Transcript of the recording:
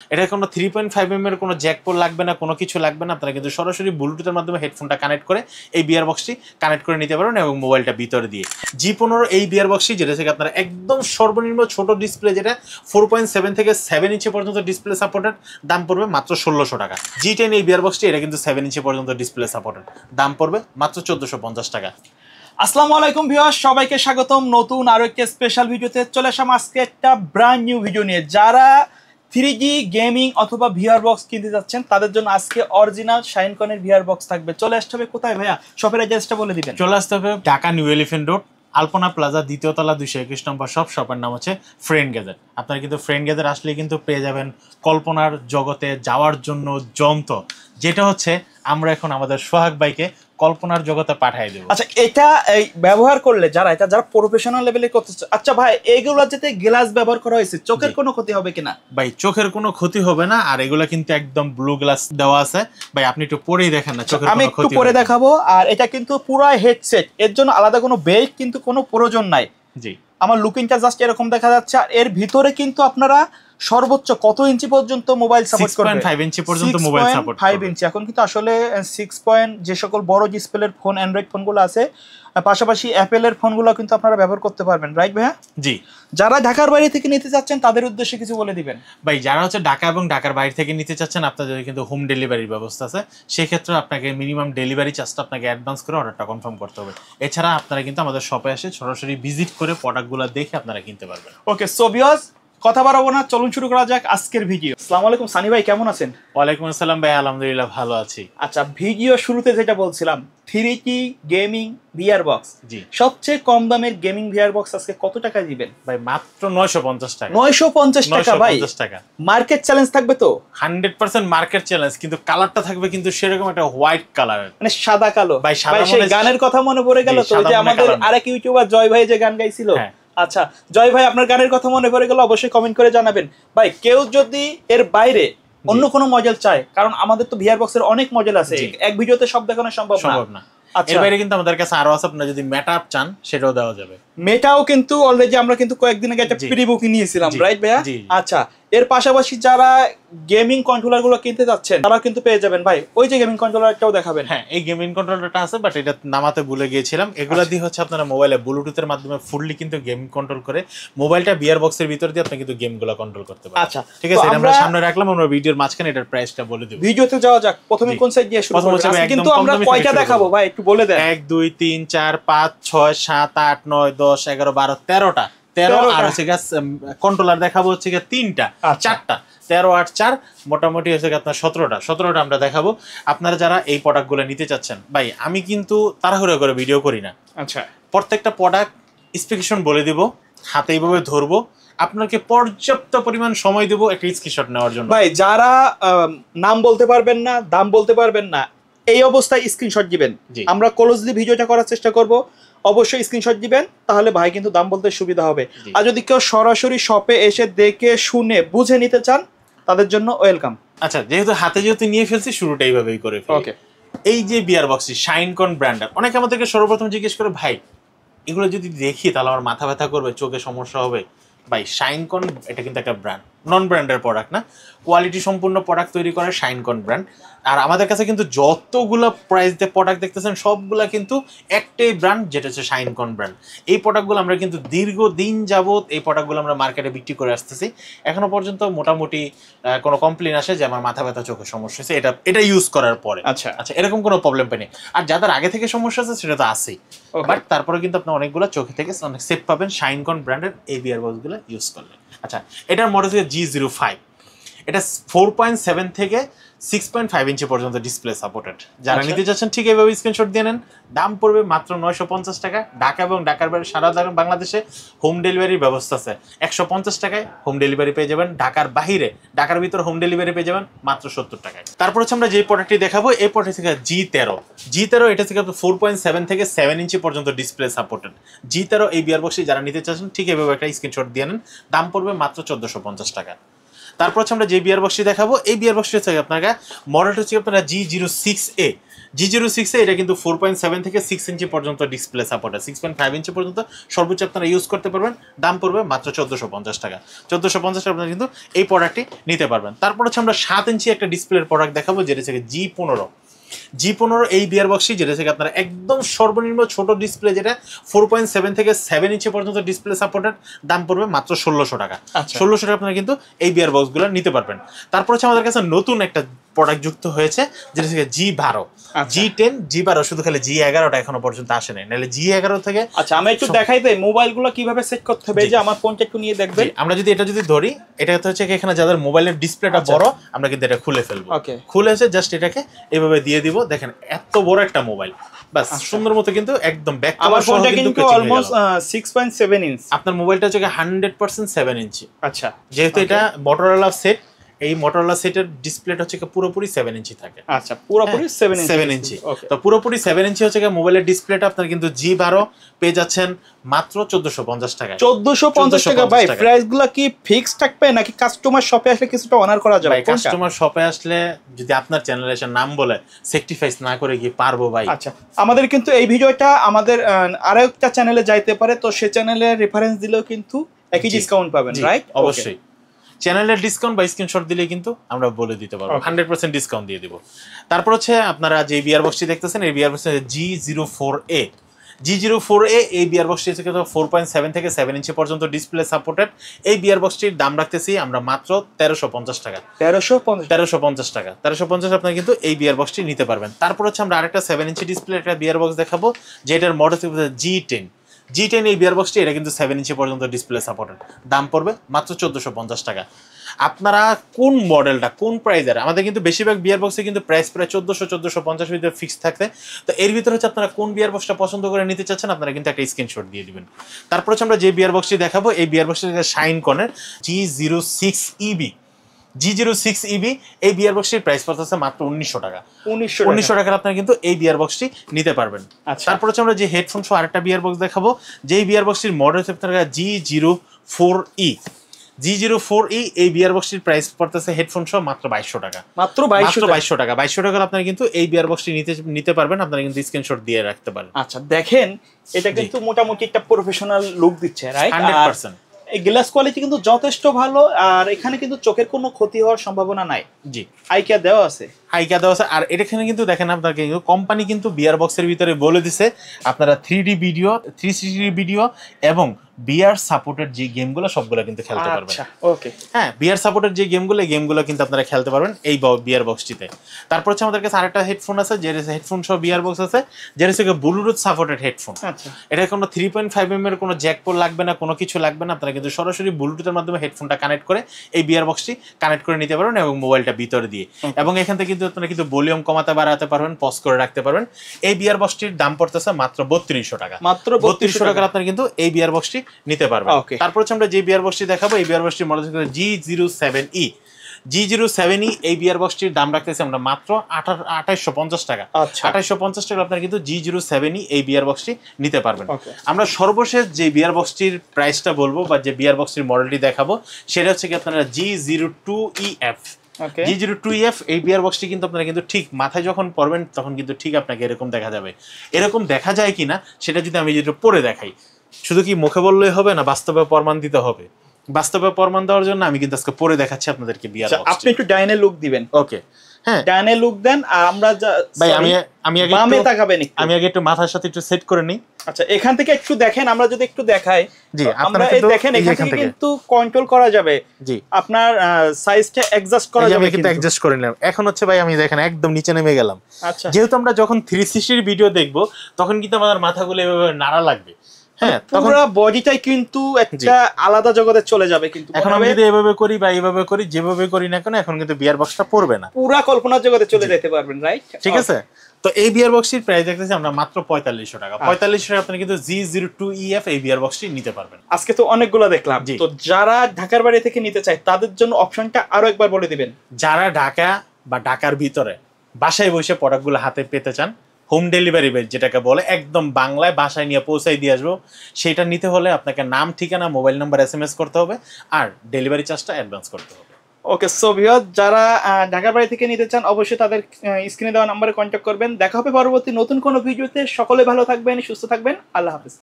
এটা কোনো 3.5mm এর কোনো জ্যাক পোর্ট লাগবে না, কোনো কিছু লাগবে না। আপনারা কিন্তু সরাসরি ব্লুটুথের মাধ্যমে হেডফোনটা কানেক্ট করে এই বিয়ার বক্সটি কানেক্ট করে নিতে পারবেন এবং মোবাইলটা ভিতরে দিয়ে। G15 এই বিয়ার বক্সটি যেটা থেকে আপনারা একদম সর্বনিম্ন ছোট ডিসপ্লে, যেটা 4.7 থেকে 7 ইঞ্চি পর্যন্ত ডিসপ্লে সাপোর্টেড, দাম পড়বে মাত্র 1600 টাকা। G10 এই বিয়ার বক্সটি, এটা কিন্তু 7 ইঞ্চি পর্যন্ত ডিসপ্লে সাপোর্টেড, দাম পড়বে মাত্র 1450 টাকা। আসসালামু আলাইকুম ভিউয়ার্স, সবাইকে স্বাগতম নতুন আরো একটা স্পেশাল ভিডিওতে। চলে আসলাম আজকে একটা ব্র্যান্ড নিউ ভিডিও নিয়ে। যারা 3G গেমিং অথবা ভিআর বক্স কিনতে যাচ্ছেন তাদের জন্য আজকে অরিজিনাল শাইনকনের ভিআর বক্স থাকবে। চলে আসতে হবে কোথায় ভাইয়া? শপের অ্যাড্রেসটা বলে দিবেন। চলে আসতে হবে ঢাকা নিউ এলিফ্যান্ট রোড, আলপনা প্লাজা, দ্বিতীয় তলা, 221 নম্বর শপ। শপের নাম হচ্ছে ফ্রেন্ড গ্যাজেট। আপনারা কিন্তু ফ্রেন্ড গ্যাজেট আসলে কিন্তু পেয়ে যাবেন কল্পনার জগতে যাওয়ার জন্য যন্ত্র, যেটা হচ্ছে আমরা এখন আমাদের সোহাগ ভাইকে কল্পনার জগতে পাঠিয়ে দেব। আচ্ছা, এটা এই ব্যবহার করলে যারা প্রফেশনাল লেভেলে করতেছে, আচ্ছা ভাই এগুলো যেতে গ্লাস ব্যবহার করা হয়েছে, চোখের কোনো ক্ষতি হবে কিনা? ভাই চোখের কোনো ক্ষতি হবে না, আর এগুলা কিন্তু একদম ব্লু গ্লাস দেওয়া আছে। ভাই আপনি একটু পরেই দেখেন না, চোখের আমি একটু পরে দেখাবো। আর এটা কিন্তু পুরো হেডসেট, এর জন্য আলাদা কোনো বেল্ট কিন্তু কোনো প্রয়োজন নাই। জি, আমার লুকিংটা জাস্ট এরকম দেখা যাচ্ছে। আর এর ভিতরে কিন্তু আপনারা সর্বোচ্চ কত ইঞ্চি পর্যন্ত মোবাইল সাপোর্ট করবে? 6.5 ইঞ্চি পর্যন্ত মোবাইল সাপোর্ট করবে। 5 ইঞ্চি। এখন কিন্তু আসলে 6 যে সকল বড় ডিসপ্লের ফোন, অ্যান্ড্রয়েড ফোনগুলো আছে, পাশাপাশি অ্যাপেলের ফোনগুলো কিন্তু আপনারা ব্যবহার করতে পারবেন, রাইট ভাইয়া? জি। যারা ঢাকার বাইরে থেকে নিতে চাচ্ছেন তাদের উদ্দেশ্যে কিছু বলে দিবেন। ভাই যারা হচ্ছে ঢাকা এবং ঢাকার বাইরে থেকে নিতে চাচ্ছেন, আপনাদের কিন্তু হোম ডেলিভারির ব্যবস্থা আছে। সেক্ষেত্রে আপনাকে মিনিমাম ডেলিভারি চার্জটা আপনাকে অ্যাডভান্স করে অর্ডারটা কনফার্ম করতে হবে। এছাড়া আপনারা কিন্তু আমাদের শপে এসে সরাসরি ভিজিট করে প্রোডাক্টগুলো দেখে আপনারা কিনতে পারবেন। ওকে, সো ভিউয়ার্স কথা বাড়াবো না, চলুন শুরু করা যাক আজকের ভিডিও। আসসালামু আলাইকুম সানি ভাই, কেমন আছেন? ওয়ালাইকুম আসসালাম ভাই, আলহামদুলিল্লাহ ভালো আছি। আচ্ছা, ভিডিও শুরুতে যেটা বলছিলাম 3G গেমিং ভিআর বক্স, জি, সবচেয়ে কম দামের গেমিং ভিআর বক্স আজকে কত টাকা দিবেন? ভাই মাত্র 950 টাকা। 950 টাকা ভাই, 950 টাকা। মার্কেট চ্যালেঞ্জ থাকবে তো? 100% মার্কেট চ্যালেঞ্জ, কিন্তু কালারটা থাকবে কিন্তু সেরকম একটা হোয়াইট কালার, মানে সাদা কালো। ভাই সাদা সেই গানের কথা মনে পড়ে গেল তো, যে আমাদের আরেক ইউটিউবার জয় ভাই যে গান গাইছিল। আচ্ছা জয় ভাই, আপনার গানের কথা মনে পড়ে গেল, অবশ্যই কমেন্ট করে জানাবেন। ভাই কেউ যদি এর বাইরে অন্য কোনো মডেল চায়, কারণ আমাদের তো ভিআর বক্সের অনেক মডেল আছে, এক ভিডিওতে সব দেখানো সম্ভব না। আচ্ছা, এর বাইরে কিন্তু আমাদের কাছে আরো আছে, আপনারা যদি মেটা আপ চান সেটাও দেওয়া যাবে। মেটাও কিন্তু অলরেডি আমরা কিন্তু কয়েকদিন আগে একটা প্রি বুকিং নিয়েছিলাম, রাইট ভাইয়া? আচ্ছা, এর পাশাপাশি যারা গেমিং কন্ট্রোলার গুলো কিনতে যাচ্ছেন তারা কিন্তু পেয়ে যাবেন। ভাই ওই যে গেমিং কন্ট্রোলারটাও দেখাবেন। হ্যাঁ, এই গেমিং কন্ট্রোলারটা আছে, বাট এটা নামাতে ভুলে গিয়েছিলাম। এগুলা দিয়ে হচ্ছে আপনারা মোবাইলে ব্লুটুথের মাধ্যমে ফুললি কিন্তু গেম কন্ট্রোল করে মোবাইলটা বিয়ার বক্সের ভিতর দিয়ে আপনি কিন্তু গেমগুলো কন্ট্রোল করতে পারবেন। আচ্ছা ঠিক আছে, আমরা সামনে রাখলাম, আমরা ভিডিওর মাঝখানে এটার প্রাইসটা বলে দেব। ভিডিওতে যাওয়া যাক, প্রথমে কোন সাইড দিয়ে শুরু করব? কিন্তু আমরা কয়টা দেখাবো ভাই একটু বলে দেন। 1 2 3 4 5 6 7 8 9 10 11 12 13টা 13 আর হচ্ছে কন্ট্রোলার দেখাবো হচ্ছে 3টা 4টা 13 8 4 মোটামুটি হচ্ছে আপনার 17টা আমরা দেখাবো। আপনারা যারা এই প্রোডাক্টগুলো নিতে চাচ্ছেন, ভাই আমি কিন্তু তাড়াহুড়ো করে ভিডিও করি না। আচ্ছা, প্রত্যেকটা প্রোডাক্ট স্পেসিফিকেশন বলে দিব, হাতে এইভাবে ধরবো, আপনাকে পর্যাপ্ত পরিমাণ সময় দেবো একটা স্ক্রিনশট নেওয়ার জন্য। ভাই যারা নাম বলতে পারবেন না, দাম বলতে পারবেন না, এই অবস্থায় স্ক্রিনশট দিবেন। আমরা ক্লোজলি ভিডিওটা করার চেষ্টা করব, অবশ্যই স্ক্রিনশট দিবেন, তাহলে ভাই কিন্তু দাম বলতে সুবিধা হবে। আর যদি কেউ সরাসরি শপে এসে দেখে শুনে বুঝে নিতে চান তাদের জন্য ওয়েলকাম। আচ্ছা, যেহেতু নিয়ে ফেলছি, শুরুটা এইভাবেই করে ফেলি। ওকে, এই যে বিয়ার বক্সটি শাইনকন ব্র্যান্ডের, অনেকে আমাদেরকে সর্বপ্রথম জিজ্ঞেস করে ভাই এগুলো যদি দেখি তাহলে আমার মাথা ব্যথা করবে, চোখে সমস্যা হবে। ভাই শাইনকন এটা কিন্তু একটা ব্র্যান্ড, নন ব্র্যান্ডের প্রোডাক্ট না, কোয়ালিটি সম্পূর্ণ প্রোডাক্ট তৈরি করে শাইনকন ব্র্যান্ড। আর আমাদের কাছে কিন্তু যতগুলো প্রাইস দিয়ে প্রোডাক্ট দেখতেছেন সবগুলা কিন্তু একটাই ব্র্যান্ড, যেটা হচ্ছে শাইনকন ব্র্যান্ড। এই প্রোডাক্টগুলো আমরা কিন্তু দীর্ঘদিন যাবত এই প্রোডাক্টগুলো আমরা মার্কেটে বিক্রি করে আসতেছি। এখনো পর্যন্ত মোটামুটি কোনো কমপ্লেন আসে যে আমার মাথা ব্যথা, চোখের সমস্যা হয়েছে এটা ইউজ করার পরে। আচ্ছা, এরকম কোনো প্রবলেম পাইনি। আর যাদের আগে থেকে সমস্যা আছে সেটা তো আছেই, বাট তারপরে কিন্তু আপনি অনেকগুলো চোখে থেকে অনেক সেফ পাবেন শাইনকন ব্র্যান্ডের এই বিয়ার বক্সগুলো ইউজ করলে। আচ্ছা, এটার মডেল হচ্ছে G05। এটা 4.7 থেকে 6.5 ইঞ্চি পর্যন্ত ডিসপ্লে সাপোর্টেড। যারা নিতে চাচ্ছেন ঠিক এইভাবে স্ক্রিনশট দিয়ে নেন। দাম পড়বে মাত্র 950 টাকা। ঢাকা এবং ঢাকার বাইরে সারা বাংলাদেশে হোম ডেলিভারির ব্যবস্থা আছে। 150 টাকায় হোম ডেলিভারি পেয়ে যাবেন। ঢাকার বাহিরে, ঢাকার ভিতরে হোম ডেলিভারি পেয়ে যাবেন মাত্র 70 টাকায়। তারপর হচ্ছে আমরা যে প্রোডাক্টটি দেখাবো, এই প্রোডাক্ট থেকে G13 এটা থেকে 4.7 থেকে 7 ইঞ্চি পর্যন্ত ডিসপ্লে সাপোর্টেড। G13 এই বিয়ার বক্সে যারা নিতে চাচ্ছেন ঠিক এইভাবে একটা স্ক্রিনশট দিয়ে নেন। দাম পড়বে মাত্র 1450 টাকা। তারপর হচ্ছে আমরা যে বিয়ার বক্সটি দেখাবো, এই বিয়ার বক্সটি হচ্ছে আপনাকে মডেলটা হচ্ছে আপনারা G06A। G06A এটা কিন্তু 4.7 থেকে 6 ইঞ্চি পর্যন্ত ডিসপ্লে সাপোর্ট, 6.5 ইঞ্চি পর্যন্ত সর্বোচ্চ আপনারা ইউজ করতে পারবেন। দাম পড়বে মাত্র 1450 টাকা। 1450 টাকা আপনারা কিন্তু এই প্রোডাক্টটি নিতে পারবেন। তারপর হচ্ছে আমরা 7 ইঞ্চি একটা ডিসপ্লের প্রোডাক্ট দেখাবো, যেটা হচ্ছে G15 এই বিয়ার বক্সটি, যেটা থেকে আপনারা একদম সর্বনিম্ন ছোট ডিসপ্লে, যেটা 4.7 থেকে 7 ইঞ্চি পর্যন্ত ডিসপ্লে সাপোর্টেড, দাম পড়বে মাত্র 1600 টাকা। 1600 টাকা আপনারা কিন্তু এই বিয়ার বক্সগুলো নিতে পারবেন। তারপর হচ্ছে আমাদের কাছে নতুন একটা প্রোডাক্ট যুক্ত হয়েছে, যেটা থেকে G12, G10, G12, শুধু খালি G11টা এখনো পর্যন্ত আসে নাই, নাহলে G11 থেকে। আচ্ছা, আমি একটু দেখাই দেই মোবাইলগুলো কিভাবে সেট করতে হবে, যে আমার ফোনটা একটু নিয়ে দেখবেন। আমরা যদি এটা ধরি, এটা হচ্ছে এখানে যাদের মোবাইলের ডিসপ্লেটা বড়, আমরা কিন্তু এটা খুলে ফেলবো। খুলে এসে জাস্ট এটাকে এভাবে দিয়ে দিব। দেখেন এত বড় একটা মোবাইল, বাস সুন্দর মতো কিন্তু একদম ব্যাক কভার। আমার ফোনটা কিন্তু অলমোস্ট 6.7 ইঞ্চি। আপনার মোবাইলটা হচ্ছে 100% 7 ইঞ্চি। আচ্ছা, যেহেতু এটা মোটরোলা সেট, এই মোটরোলা সেটের ডিসপ্লেটা হচ্ছে পুরোপুরি 7 ইঞ্চি থাকে। আচ্ছা, পুরোপুরি 7 ইঞ্চি। তো পুরোপুরি 7 ইঞ্চি হচ্ছে মোবাইলের ডিসপ্লেটা আপনার কিন্তু G12 পেয়ে যাচ্ছেন মাত্র 1450 টাকা। 1450 টাকা। ভাই প্রাইসগুলো কি ফিক্সড থাকবে নাকি কাস্টমার শপে আসলে কিছুটা অনার করা যাবে? ভাই কাস্টমার শপে আসলে যদি আপনার চ্যানেলে এসে নাম বলে স্যাক্রিফাইস না করে কি পারবো ভাই? আচ্ছা, আমাদের কিন্তু এই ভিডিওটা আমাদের আরেকটা চ্যানেলে যাইতে পারে, তো সেই চ্যানেলে রেফারেন্স দিলেও কিন্তু একই ডিসকাউন্ট পাবেন, রাইট? অবশ্যই চ্যানেলের ডিসকাউন্ট বা স্ক্রিনশট দিলে কিন্তু আমরা বলে দিতে পারবো, 100% ডিসকাউন্ট দিয়ে দিব। তারপর হচ্ছে আপনারা যে বিয়ার বক্সটি দেখতেছেন, এই বিয়ার বক্সটি G04A। G04A এই বিয়ার বক্সটি হচ্ছে 4.7 থেকে 7 ইঞ্চি পর্যন্ত ডিসপ্লে সাপোর্টেড। এই বিয়ার বক্সটির দাম রাখতেছি আমরা মাত্র 1350 টাকা। 1350 টাকা। 1350 আপনারা কিন্তু এই বিয়ার বক্সটি নিতে পারবেন। তারপর হচ্ছে আমরা আরেকটা 7 ইঞ্চি ডিসপ্লে একটা বিয়ার বক্স দেখাবো, যেটার মডেল হচ্ছে G10। G10 এই বিয়ার বক্সটি, এটা কিন্তু 7 ইঞ্চি পর্যন্ত ডিসপ্লে সাপোর্টেড, দাম পড়বে মাত্র 1450 টাকা। আপনারা কোন মডেলটা কোন প্রাইসের, আমাদের কিন্তু বেশিরভাগ বিয়ার বক্সে কিন্তু প্রাইস প্রায় 1400-1450 ভিতরে ফিক্স থাকে। তো এর ভিতরে হচ্ছে আপনারা কোন বিয়ার বক্সটা পছন্দ করে নিতে চাচ্ছেন, আপনারা কিন্তু একটা স্ক্রিনশট দিয়ে দিবেন। তারপর হচ্ছে আমরা যে বিয়ার বক্সটি দেখাবো, এই বিয়ার বক্সটি শাইনকনের G06EB। G06EB এই বিয়ার বক্সটির প্রাইস পড়তেছে মাত্র 1900 টাকা। 1900 টাকার আপনারা কিন্তু এই বিয়ার বক্সটি নিতে পারবেন। তারপর হচ্ছে আমরা যে হেডফোন সহ আরেকটা বিয়ার বক্স দেখাবো, যেই বিয়ার বক্সটির মডেল হচ্ছে আপনারা G04E। G04E এই বিয়ার বক্সটির প্রাইস পড়তেছে হেডফোন সহ মাত্র 2200 টাকা। মাত্র 2200 টাকা। 2200 টাকা আপনারা কিন্তু এই বিয়ার বক্সটি নিতে পারবেন। আপনারা কিন্তু স্ক্রিনশট দিয়ে রাখতে পারেন। আচ্ছা, দেখেন এটা কিন্তু মোটামুটি একটা প্রফেশনাল লুক দিচ্ছে, রাইট? 100%। এই গ্লাস কোয়ালিটি কিন্তু যথেষ্ট ভালো, আর এখানে কিন্তু চোখের কোনো ক্ষতি হওয়ার সম্ভাবনা নাই। জি, আই কেয়ার দেওয়া আছে। আর এখানে কিন্তু দেখেন আপনাকে কোম্পানি কিন্তু বিয়ার বক্সের ভিতরে বলে দিছে আপনারা 3D ভিডিও, 360 ভিডিও এবং বিয়ার সাপোর্টেড যে গেমগুলো সবগুলো কিন্তু খেলতে পারবেন। আচ্ছা, ওকে। হ্যাঁ, বিয়ার সাপোর্টেড যে গেমগুলো, এই গেমগুলো কিন্তু আপনারা খেলতে পারবেন এই বিয়ার বক্সটিতে। তারপর হচ্ছে আমাদের কাছে আরেকটা হেডফোন আছে, যে হেডফোন সহ বিয়ার বক্স আছে, যেটা হচ্ছে ব্লুটুথ সাপোর্টেড হেডফোন। আচ্ছা, এটা কোনো 3.5mm এর কোনো জ্যাক পোর্ট লাগবে না, কোনো কিছু লাগবে না। আপনারা কিন্তু সরাসরি ব্লুটুথের মাধ্যমে হেডফোনটা কানেক্ট করে এই বিয়ার বক্সটি কানেক্ট করে নিতে পারবেন এবং মোবাইলটা ভিতরে দিয়ে, এবং এখান থেকে কিন্তু আপনারা কিন্তু ভলিউম কমাতে বাড়াতে পারবেন, পজ করে রাখতে পারবেন। এই বিয়ার বক্সটির দাম পড়তেছে মাত্র 3200 টাকা। মাত্র 3200 টাকা আপনারা কিন্তু এই বিয়ার বক্সটি নিতে পারবেন। তারপর হচ্ছে আমরা যে বিয়ার বক্সটি দেখাবো, এই বিয়ার বক্সটির মডেল হচ্ছে G07E। G07E এই বিয়ার বক্সটির দাম রাখতেছি আমরা মাত্র 2850 টাকা। 2850 টাকা আপনারা কিন্তু G07E এই বিয়ার বক্সটি নিতে পারবেন। আমরা সর্বশেষ যে বিয়ার বক্সটির প্রাইসটা বলবো বা যে বিয়ার বক্সটির মডেলটি দেখাবো, সেটা হচ্ছে কি আপনারা G02EF। G02EF এই বিয়ার বক্সটি কিন্তু আপনারা কিন্তু ঠিক মাথায় যখন পরবেন তখন কিন্তু ঠিক আপনাকে এরকম দেখা যাবে। এরকম দেখা যায় কিনা সেটা যদি আমি যেটা পরে দেখাই, শুধু কি মুখে বললেই হবে না, বাস্তবে প্রমাণ দিতে হবে। বাস্তবে প্রমাণ দেওয়ার জন্য আমি কিন্তু আজকে পরে দেখাচ্ছি আপনাদেরকে বিয়ার বক্স। আপনি একটু ডাইনে লুক দিবেন। ওকে, হ্যাঁ, ডাইনে লুক দেন। আর আমরা ভাই আমি আগে বামে তাকাবেন, আমি আগে একটু মাথার সাথে একটু সেট করে নিই। আচ্ছা, এখান থেকে একটু দেখেন, আমরা যদি একটু দেখাই, জি আপনারা দেখেন এখান থেকে কিন্তু কন্ট্রোল করা যাবে। জি, আপনার সাইজটা অ্যাডজাস্ট করা যাবে, কিন্তু অ্যাডজাস্ট করে নিলাম। এখন হচ্ছে ভাই আমি দেখেন একদম নিচে নেমে গেলাম। আচ্ছা, যেহেতু আমরা যখন 360 ভিডিও দেখবো তখন কিন্তু আমাদের মাথাগুলো এভাবে নাড়া লাগবে। হ্যাঁ, পুরো বডিটাই কিন্তু একটা আলাদা জগতে চলে যাবে। কিন্তু এখন আমি যদি এভাবে করি বা এইভাবে করি, যেভাবে করি না কেন, এখন কিন্তু বিয়ার বক্সটা পড়বে না, পুরো কল্পনার জগতে চলে যেতে পারবেন, রাইট? ঠিক আছে। তো এই বিয়ার বক্সটির প্রাইস দেখতেছি আমরা মাত্র 4500 টাকা। 4500 টাকা আপনারা কিন্তু G02EF এই বিয়ার বক্সটি নিতে পারবেন। আজকে তো অনেকগুলো দেখলাম, তো যারা ঢাকার বাইরে থেকে নিতে চায় তাদের জন্য অপশনটা আরো একবার বলে দিবেন। যারা ঢাকা বা ঢাকার ভিতরে বাসায় বসে প্রোডাক্টগুলো হাতে পেতে চান, হোম ডেলিভারি যেটাকে বলে, একদম বাংলায় বাসায় নিয়ে পৌঁছাই দিয়ে আসবো, সেটা নিতে হলে আপনাকে নাম, ঠিকানা, মোবাইল নাম্বার SMS করতে হবে, আর ডেলিভারি চার্জটা অ্যাডভান্স করতে হবে। ওকে সো ভিউয়ার্স, যারা ঢাকার বাড়ি থেকে নিতে চান অবশ্যই তাদের স্ক্রিনে দেওয়া নাম্বারে কন্ট্যাক্ট করবেন। দেখা হবে পরবর্তী নতুন কোনো ভিডিওতে। সকলে ভালো থাকবেন, সুস্থ থাকবেন। আল্লাহ হাফেজ।